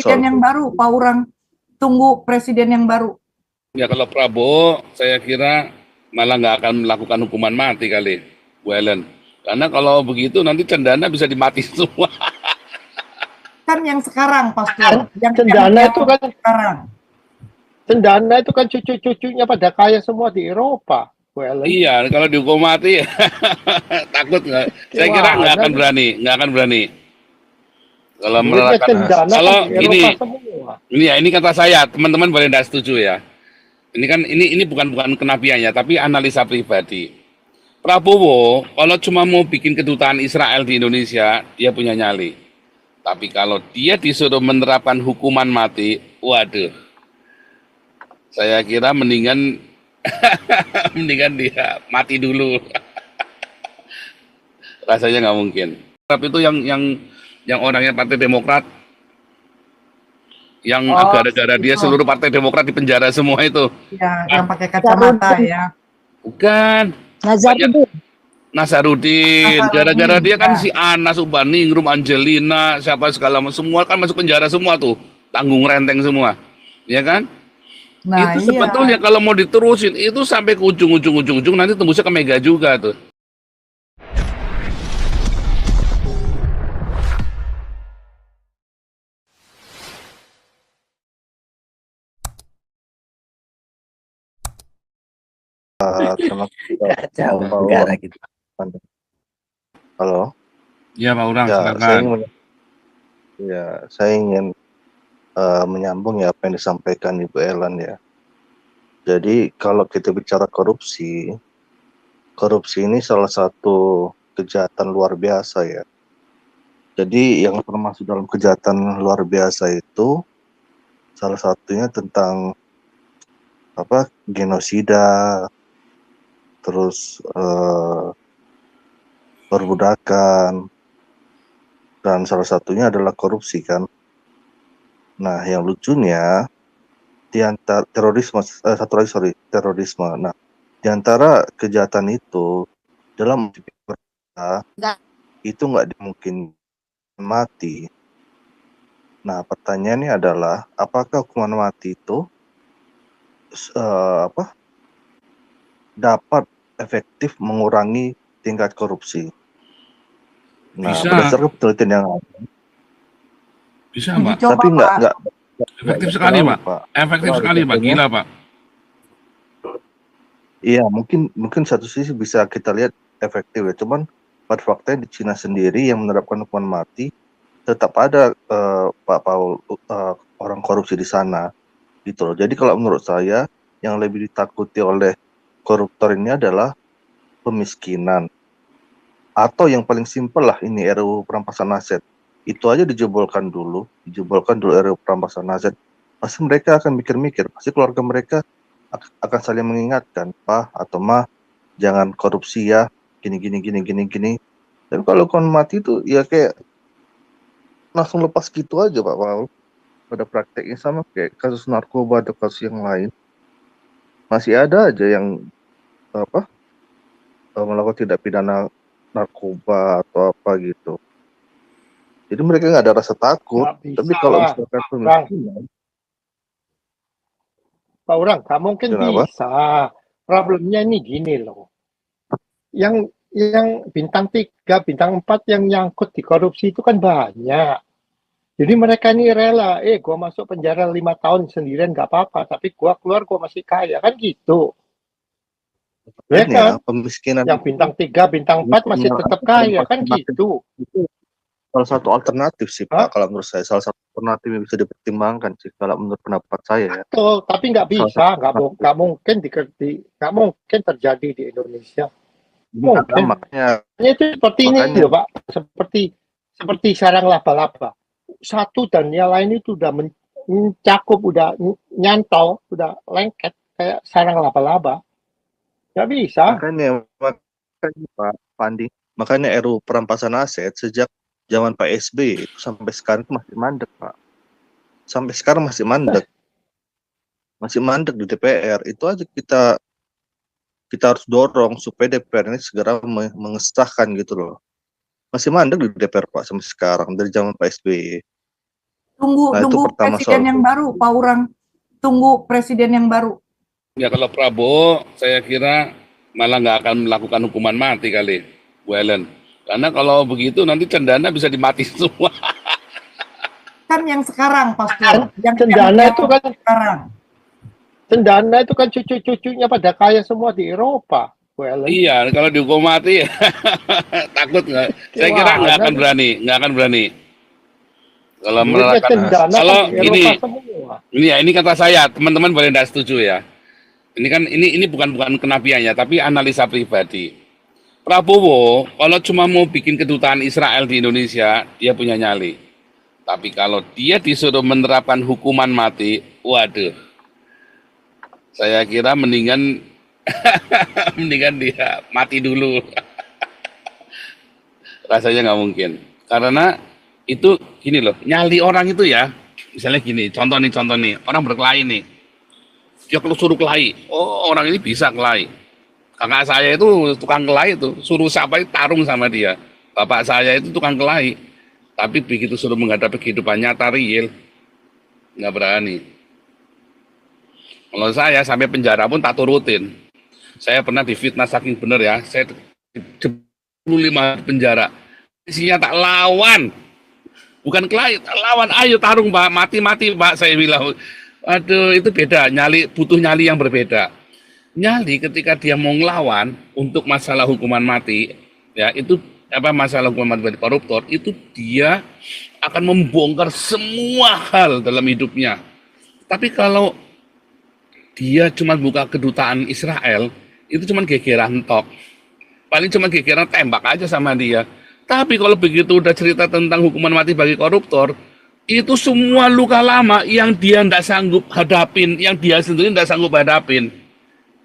presiden yang baru, Pak Urang. Tunggu presiden yang baru. Ya kalau Prabowo, saya kira malah nggak akan melakukan hukuman mati kali, Bu Ellen. Karena kalau begitu nanti cendana bisa dimati semua. Kan yang sekarang, Pastor. Yang Cendana itu kan sekarang. Cendana itu kan cucu-cucunya pada kaya semua di Eropa. Well, Iya, kalau dihukum mati takut nggak? Saya kira nggak akan berani. Kalau menerapkan, kalau ini kata saya, teman-teman boleh tidak setuju ya. Ini kan ini bukan kenabian ya, tapi analisa pribadi. Prabowo kalau cuma mau bikin kedutaan Israel di Indonesia, dia punya nyali. Tapi kalau dia disuruh menerapkan hukuman mati, waduh, saya kira mendingan dia mati dulu. Rasanya nggak mungkin. Tapi itu yang orangnya Partai Demokrat, yang gara-gara dia seluruh Partai Demokrat di penjara semua itu. Ya, yang pakai kacamata ya. Bukan. Nazarudin. Gara-gara dia kan si Anas Ubaningrum, Angelina, siapa segala semua kan masuk penjara semua tuh, tanggung renteng semua, ya kan? Nah, itu sebetulnya kalau mau diterusin itu sampai ke ujung nanti tembusnya ke Mega juga tuh. Terima kasih. Halo. Ya Pak Urang, silakan. Saya ingin menyambung ya apa yang disampaikan Ibu Ellen ya. Jadi kalau kita bicara korupsi ini salah satu kejahatan luar biasa ya. Jadi yang termasuk dalam kejahatan luar biasa itu salah satunya tentang genosida, terus perbudakan, dan salah satunya adalah korupsi kan. Nah yang lucunya di antara terorisme. Nah di antara kejahatan itu dalam itu nggak dimungkinkan mati. Nah pertanyaannya adalah apakah hukuman mati itu dapat efektif mengurangi tingkat korupsi? Nah, berdasarkan penelitian yang ada, bisa, Pak. Tapi nggak efektif sekali, Pak. Efektif sekali, Pak. Gila, Pak. Iya, mungkin satu sisi bisa kita lihat efektif ya. Cuman pada faktanya di Cina sendiri yang menerapkan hukuman mati tetap ada Pak Paul orang korupsi di sana, gitu loh. Jadi kalau menurut saya yang lebih ditakuti oleh koruptor ini adalah pemiskinan. Atau yang paling simpel lah ini RUU perampasan aset. Itu aja dijebolkan dulu RUU perampasan aset. Pasti mereka akan mikir-mikir, pasti keluarga mereka akan saling mengingatkan, Pak atau Ma, jangan korupsi ya, gini. Tapi kalau hukuman mati itu ya kayak langsung lepas gitu aja Pak Paul. Pada prakteknya sama kayak kasus narkoba atau kasus yang lain. Masih ada aja yang melakukan tindak pidana narkoba atau apa gitu. Jadi mereka nggak ada rasa takut. Tapi kalau misalkan pemiskinan, Pak Urang, nggak mungkin bisa. Problemnya ini gini loh. Yang bintang 3, bintang 4 yang nyangkut di korupsi itu kan banyak. Jadi mereka ini rela, gua masuk penjara 5 tahun sendirian nggak apa-apa, tapi gua keluar gua masih kaya, kan gitu. Ya kan? Pemiskinan yang bintang 3, bintang 4 masih tetap kaya, kan gitu. Itu salah satu alternatif sih Pak, kalau menurut saya salah satu alternatif yang bisa dipertimbangkan sih kalau menurut pendapat saya ya. Betul, tapi nggak bisa, nggak mungkin terjadi di Indonesia. Mungkin. Makanya itu seperti ini loh Pak, seperti sarang laba-laba. Satu dan yang lain itu udah mencakup, udah nyantol, udah lengket kayak sarang laba-laba. Nggak bisa. Makanya Pak Pandi, makanya RUU perampasan aset sejak zaman Pak SBY itu sampai sekarang itu masih mandek Pak. Sampai sekarang masih mandek. Masih mandek di DPR. Itu aja kita harus dorong supaya DPR ini segera mengesahkan gitu loh. Masih mandek di DPR Pak sampai sekarang dari zaman Pak SBY. Tunggu Nah, itu tunggu pertama presiden soal yang baru, Pak Urang. Tunggu presiden yang baru. Ya kalau Prabowo, saya kira malah nggak akan melakukan hukuman mati kali, Bu Ellen. Karena kalau begitu nanti cendana bisa dimati semua. Kan yang sekarang, Pastor. Yang Cendana itu kan sekarang. Cendana itu kan cucu-cucunya pada kaya semua di Eropa. Well, Iya, kalau dihukum mati takut nggak? Saya kira nggak akan berani, nggak akan berani. Kalau duitnya menerapkan, cendana kalau kan di gini, Eropa semua. ini ya ini kata saya, teman-teman boleh tidak setuju ya. Ini kan ini bukan kenabiannya, tapi analisa pribadi. Prabowo kalau cuma mau bikin kedutaan Israel di Indonesia, dia punya nyali. Tapi kalau dia disuruh menerapkan hukuman mati, waduh, saya kira mendingan mendingan dia mati dulu. Rasanya nggak mungkin. Karena itu gini loh, nyali orang itu ya, misalnya gini, contoh nih, orang berkelahi nih, dia kalau suruh kelahi, oh orang ini bisa kelahi. Kakak saya itu tukang kelahi itu, suruh siapa itu tarung sama dia. Bapak saya itu tukang kelahi, tapi begitu suruh menghadapi kehidupan nyata real, nggak berani. Kalau saya sampai penjara pun tak turutin. Saya pernah difitnah saking bener ya, saya 25 penjara. Isinya tak lawan, bukan kelahi, tak lawan. Ayo tarung Pak, mati-mati Pak, saya bilang. Aduh, itu beda, nyali butuh nyali yang berbeda. Nyali ketika dia mau ngelawan untuk masalah hukuman mati, ya itu apa masalah hukuman mati koruptor, itu dia akan membongkar semua hal dalam hidupnya. Tapi kalau dia cuma buka kedutaan Israel, itu cuma gegeran tok. Paling cuma gegeran tembak aja sama dia. Tapi kalau begitu udah cerita tentang hukuman mati bagi koruptor, itu semua luka lama yang dia tidak sanggup hadapin, yang dia sendiri tidak sanggup hadapin,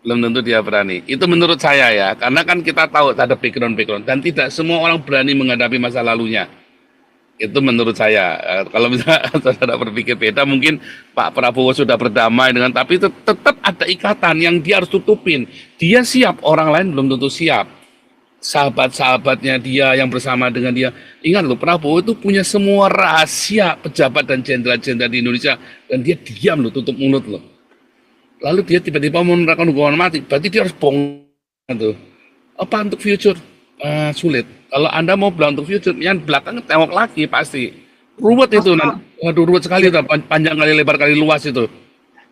belum tentu dia berani. Itu menurut saya ya, karena kan kita tahu ada background dan tidak semua orang berani menghadapi masa lalunya. Itu menurut saya. Kalau misalnya saudara berpikir beda, mungkin Pak Prabowo sudah berdamai dengan, tapi tetap ada ikatan yang dia harus tutupin. Dia siap, orang lain belum tentu siap. Sahabat-sahabatnya dia yang bersama dengan dia, ingat loh, Prabowo itu punya semua rahasia pejabat dan jenderal-jenderal di Indonesia, dan dia diam loh, tutup mulut loh. Lalu dia tiba-tiba mau menerapkan hukuman mati, berarti dia harus bongkar tuh. Apa untuk future? Sulit. Kalau Anda mau bilang untuk future, yang belakang tengok lagi pasti. Ruwet itu, waduh ruwet sekali, panjang kali, lebar kali, luas itu.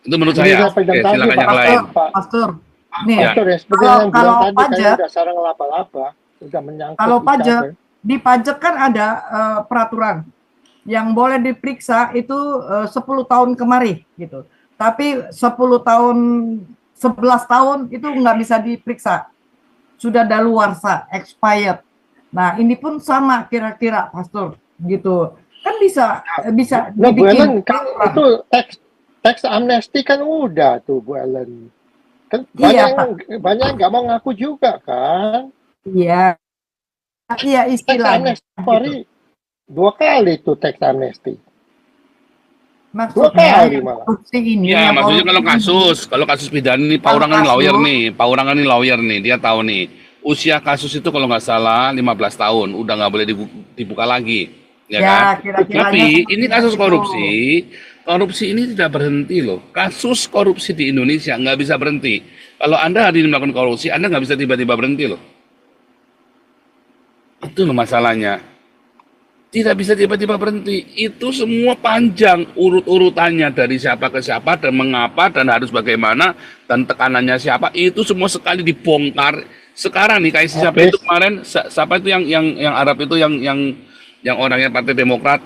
Itu menurut saya. Oke, silakan yang lain. Pastor, nih, ya. Kalau pajak, sarang laba-laba, sudah menyangkut. Kalau pajak, di pajak kan ada peraturan yang boleh diperiksa itu 10 tahun kemari gitu. Tapi 10 tahun, 11 tahun itu nggak bisa diperiksa. Sudah daluarsa, expired. Nah, ini pun sama kira-kira, Pastor, gitu. Kan bisa nah, Bu dibikin. Ellen, kan itu tax amnesty kan udah tuh, Bu Ellen. Kan banyak yang nggak mau ngaku juga kan. Iya. Iya, istilahnya. Tax amnesty, 2 kali tuh tax amnesty. Maksudnya korupsi ini. Ya, maksudnya kalau kasus pidana ini, Pak Urangan ini lawyer nih, dia tahu nih. Usia kasus itu kalau nggak salah 15 tahun, udah nggak boleh dibuka lagi, ya kan? Tapi ini kasus korupsi ini tidak berhenti loh. Kasus korupsi di Indonesia nggak bisa berhenti. Kalau Anda hari ini melakukan korupsi, Anda nggak bisa tiba-tiba berhenti loh. Itu loh masalahnya. Tidak bisa tiba-tiba berhenti. Itu semua panjang urut-urutannya dari siapa ke siapa dan mengapa dan harus bagaimana dan tekanannya siapa. Itu semua sekali dibongkar. Sekarang nih kayak siapa itu kemarin, siapa itu yang Arab itu yang orangnya Partai Demokrat,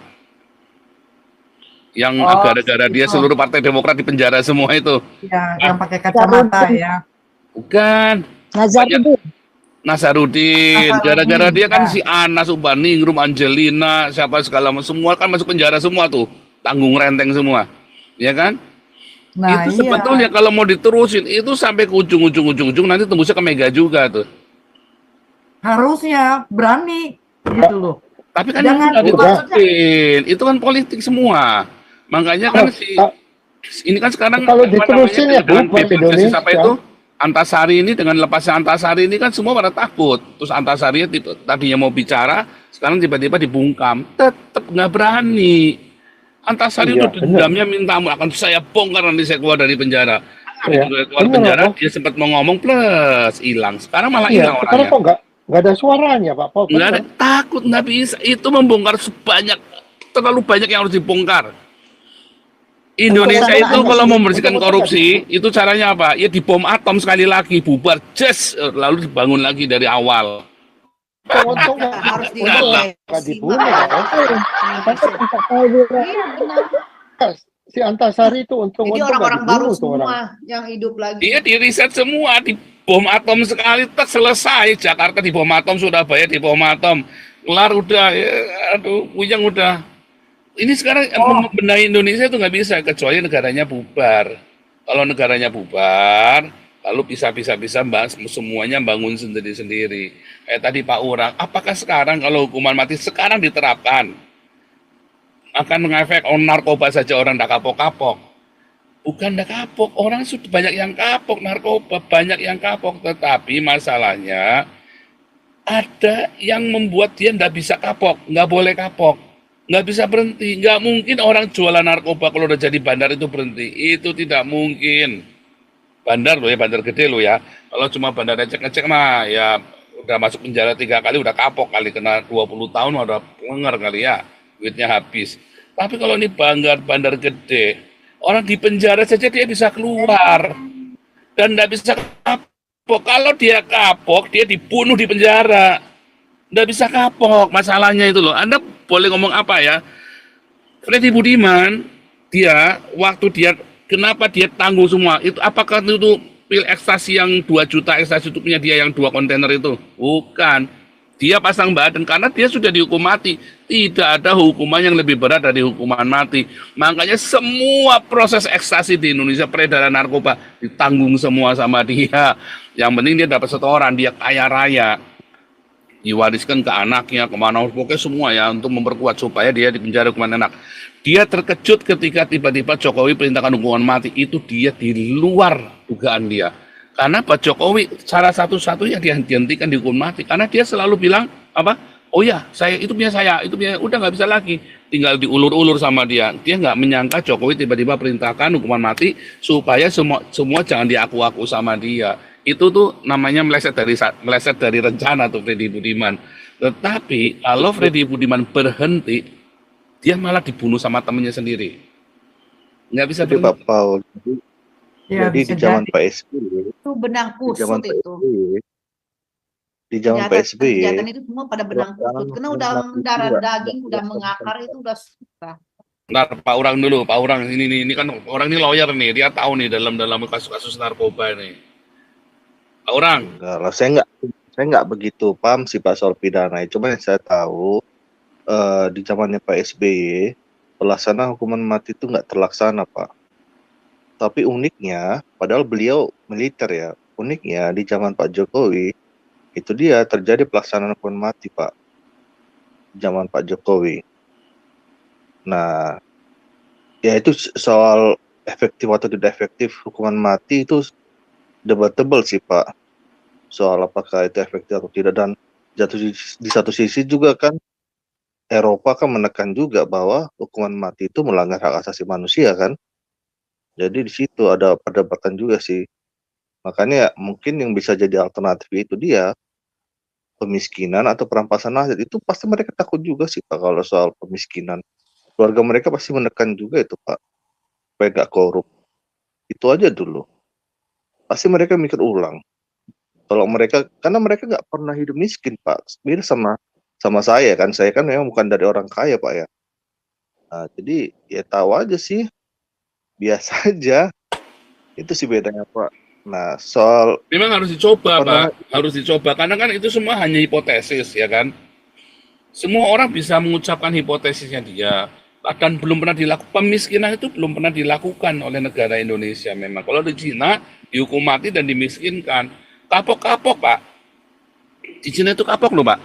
yang gara-gara dia seluruh Partai Demokrat di penjara semua itu. Ya, yang pakai kacamata ya. Bukan. Nazarudin, gara-gara dia kan si Anas, Ubaningrum, Angelina, siapa segala semua kan masuk penjara semua tuh, tanggung renteng semua, ya kan? Nah, itu sebetulnya kalau mau diterusin itu sampai ke ujung nanti tembusnya ke Mega juga tuh. Harusnya berani gitu loh. Tapi kan jangan diterusin, itu kan politik semua. Makanya kan ini kan sekarang kalau diterusin ya Indonesia siapa itu? Antasari ini dengan lepasnya Antasari ini kan semua pada takut. Terus Antasari tadinya mau bicara, sekarang tiba-tiba dibungkam. Tetap nggak berani. Antasari Iya, itu dendamnya minta ampun, akan saya bongkar nanti saya keluar dari penjara. Iya, Begitu dia keluar benar, penjara, Pak. dia sempat mau ngomong plus hilang. Sekarang malah Iya, hilang sekarang orangnya. kok nggak ada suaranya, Pak. Oh, Nggak ada, benar. takut nggak bisa. Itu membongkar terlalu banyak yang harus dibongkar. Indonesia itu kalau membersihkan korupsi, itu caranya apa? Ya dibom atom sekali lagi, bubar, lalu dibangun lagi dari awal. Untung Harus nggak dibunuh, Pak. Iya benar. Si Antasari itu Jadi untung orang-orang baru dibunuh tuh orang. semua yang hidup lagi. Dia di riset semua, di bom atom sekali, tak selesai. Jakarta di bom atom, Surabaya di bom atom. Kelar udah, ya, aduh, Puyang udah. Ini sekarang membenahi Indonesia itu nggak bisa, kecuali negaranya bubar. Kalau negaranya bubar, lalu bisa semuanya bangun sendiri-sendiri. Kayak tadi Pak Urang, apakah sekarang kalau hukuman mati sekarang diterapkan, akan mengefek narkoba saja orang tidak kapok-kapok? Bukan tidak kapok, orang sudah banyak yang kapok, narkoba banyak yang kapok, tetapi masalahnya ada yang membuat dia tidak bisa kapok, nggak boleh kapok, nggak bisa berhenti. Nggak mungkin orang jualan narkoba kalau udah jadi bandar itu berhenti, itu tidak mungkin. Bandar loh ya, bandar gede loh ya. Kalau cuma bandar ngecek-ngecek mah ya udah masuk penjara 3 kali, udah kapok kali, kena 20 tahun udah penger kali ya, duitnya habis. Tapi kalau ini bandar gede, orang di penjara saja dia bisa keluar dan nggak bisa kapok. Kalau dia kapok, dia dibunuh di penjara. Nggak bisa kapok, masalahnya itu loh. Anda boleh ngomong apa ya? Freddy Budiman, kenapa dia tanggung semua? Itu apakah itu pil ekstasi yang 2 juta ekstasi itu punya dia yang 2 kontainer itu? Bukan. Dia pasang badan karena dia sudah dihukum mati. Tidak ada hukuman yang lebih berat dari hukuman mati. Makanya semua proses ekstasi di Indonesia, peredaran narkoba ditanggung semua sama dia. Yang penting dia dapat setoran, dia kaya raya. Diwariskan ke anaknya, kemana, pokoknya semua ya, untuk memperkuat supaya dia dipenjara hukuman enak. Dia terkejut ketika tiba-tiba Jokowi perintahkan hukuman mati. Itu dia di luar dugaan dia. Karena Pak Jokowi cara satu-satunya dia dihentikan dihukum mati. Karena dia selalu bilang, apa? Oh ya, itu punya saya, itu punya, udah nggak bisa lagi. Tinggal diulur-ulur sama dia. Dia nggak menyangka Jokowi tiba-tiba perintahkan hukuman mati supaya semua jangan diaku-aku sama dia. Itu tuh namanya meleset dari rencana tuh Freddy Budiman. Tetapi kalau Freddy Budiman berhenti, dia malah dibunuh sama temennya sendiri. Nggak bisa Jadi Pak Paul, Ya, jadi di zaman Pak SBY, Itu benang di zaman kusut Pak itu. SBY, di zaman Pak SBY, Kejahatan itu semua pada benang kusut. Karena udah mendarah daging, udah mengakar, itu udah susah. Nah, Pak Urang dulu, Pak Urang ini kan orang ini lawyer nih, dia tahu nih dalam kasus-kasus narkoba nih. Pak Urang. Enggak lah, saya nggak begitu paham sih Pak soal pidana. Cuma yang saya tahu di zamannya Pak SBY, pelaksanaan hukuman mati itu nggak terlaksana Pak. Tapi uniknya, padahal beliau militer ya, uniknya di zaman Pak Jokowi, itu dia terjadi pelaksanaan hukuman mati Pak. Zaman Pak Jokowi. Nah, ya itu soal efektif atau tidak efektif hukuman mati itu debatable sih Pak. Soal apakah itu efektif atau tidak. Dan di satu sisi juga kan Eropa kan menekan juga bahwa hukuman mati itu melanggar hak asasi manusia kan. Jadi di situ ada perdebatan juga sih. Makanya mungkin yang bisa jadi alternatif itu dia pemiskinan atau perampasan aset. Itu pasti mereka takut juga sih Pak kalau soal pemiskinan. Keluarga mereka pasti menekan juga itu Pak. Supaya nggak korup. Itu aja dulu. Pasti mereka mikir ulang. Kalau mereka, karena mereka nggak pernah hidup miskin Pak. Beda sama saya kan memang bukan dari orang kaya Pak ya. Nah, jadi ya tahu aja sih. Biasa aja. Itu sih bedanya Pak. Nah, soal Memang harus dicoba Pak, harus dicoba karena kan itu semua hanya hipotesis ya kan. Semua orang bisa mengucapkan hipotesisnya dia, dan belum pernah dilakukan. Pemiskinan itu belum pernah dilakukan oleh negara Indonesia memang. Kalau di Cina dihukum mati dan dimiskinkan, kapok-kapok Pak. Di Cina itu kapok loh Pak.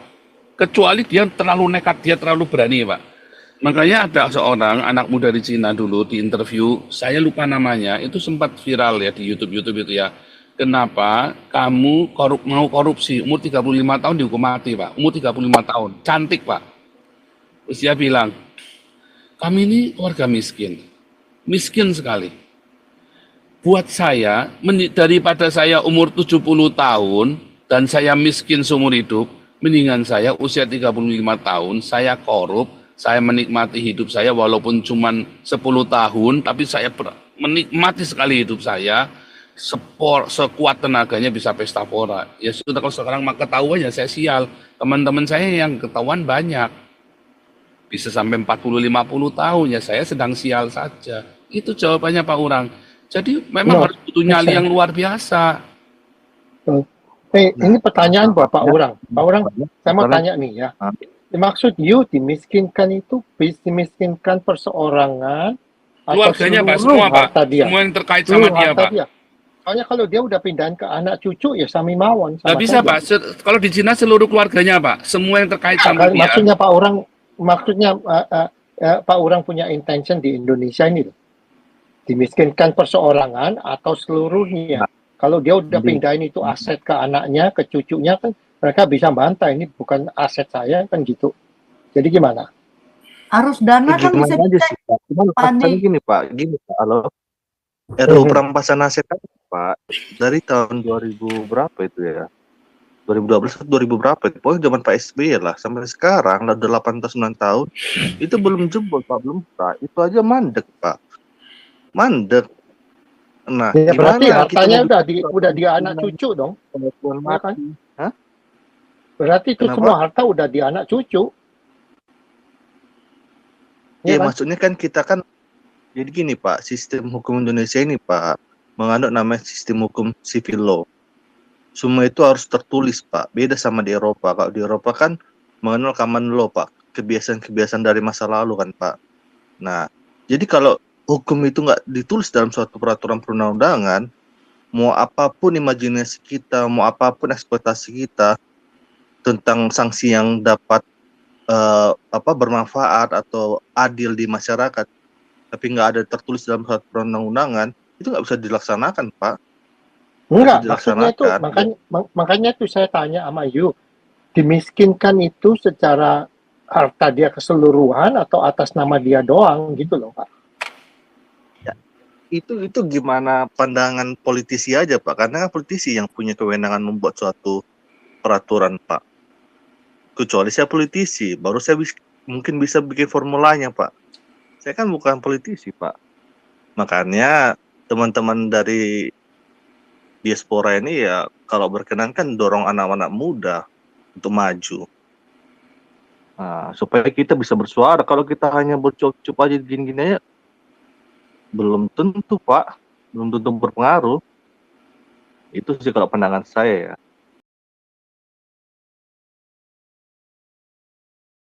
Kecuali dia terlalu nekat, dia terlalu berani Pak. Makanya ada seorang anak muda di Cina dulu di interview, saya lupa namanya, itu sempat viral ya di YouTube itu ya. Kenapa kamu mau korupsi umur 35 tahun dihukum mati Pak? Umur 35 tahun, cantik Pak. Terus dia bilang, Kami ini keluarga miskin sekali. Buat saya, daripada saya umur 70 tahun dan saya miskin seumur hidup, mendingan saya usia 35 tahun, saya korup, saya menikmati hidup saya walaupun cuma 10 tahun, tapi saya menikmati sekali hidup saya, sekuat tenaganya bisa pesta pora. Ya sudah, kalau sekarang ketahuan ya saya sial. Teman-teman saya yang ketahuan banyak. Bisa sampai 40-50 tahun, ya saya sedang sial saja. Itu jawabannya Pak Urang. Jadi memang harus butuh nyali yang luar biasa. Ini pertanyaan buat Pak Urang. Pak Urang, saya mau tanya nih ya. Maksud you dimiskinkan itu dimiskinkan perseorangan keluarganya Pak, semua Pak. Semua yang terkait sama dia Pak. Soalnya kalau dia udah pindahin ke anak cucu ya sami mawon. Nggak bisa Pak, kalau di Cina seluruh keluarganya Pak. Semua yang terkait sama dia. Maksudnya Pak Urang punya intention di Indonesia ini loh. Dimiskinkan perseorangan atau seluruhnya. Kalau dia udah pindahin itu aset ke anaknya, ke cucunya, kan mereka bisa bantah, ini bukan aset saya, kan gitu. Jadi gimana? Arus dana kan bisa dicek. Gini Pak, halo. RUU perampasan aset kan Pak, dari tahun 2000 berapa itu ya? 2012 atau 2000 berapa? Pokoknya zaman Pak SBY lah, sampai sekarang udah 8 tahun 9 tahun, itu belum jebol Pak, belum Pak. Itu aja mandek Pak. Mandek. Nah, ya, berarti hartanya udah di anak cucu dong. Ya kan? Hah? Berarti itu semua harta udah di anak cucu. Ya, maksudnya kan kita kan, jadi gini Pak, sistem hukum Indonesia ini Pak, menganut namanya sistem hukum civil law. Semua itu harus tertulis Pak, beda sama di Eropa. Kalau di Eropa kan mengenal common law Pak, kebiasaan-kebiasaan dari masa lalu kan Pak. Nah, jadi kalau hukum itu nggak ditulis dalam suatu peraturan perundang-undangan, mau apapun imajinasi kita, mau apapun ekspektasi kita tentang sanksi yang dapat bermanfaat atau adil di masyarakat, tapi nggak ada tertulis dalam suatu perundang-undangan, itu nggak bisa dilaksanakan Pak. Enggak, maksudnya itu makanya itu saya tanya sama you, dimiskinkan itu secara harta dia keseluruhan atau atas nama dia doang gitu loh Pak. Itu gimana pandangan politisi aja Pak, karena kan politisi yang punya kewenangan membuat suatu peraturan Pak. Kecuali saya politisi, baru saya mungkin bisa bikin formulanya Pak. Saya kan bukan politisi Pak. Makanya teman-teman dari diaspora ini ya kalau berkenan kan dorong anak-anak muda untuk maju. Nah, supaya kita bisa bersuara. Kalau kita hanya bercup-cup aja gini-gini aja, belum tentu Pak, belum tentu berpengaruh. Itu sih kalau pandangan saya ya.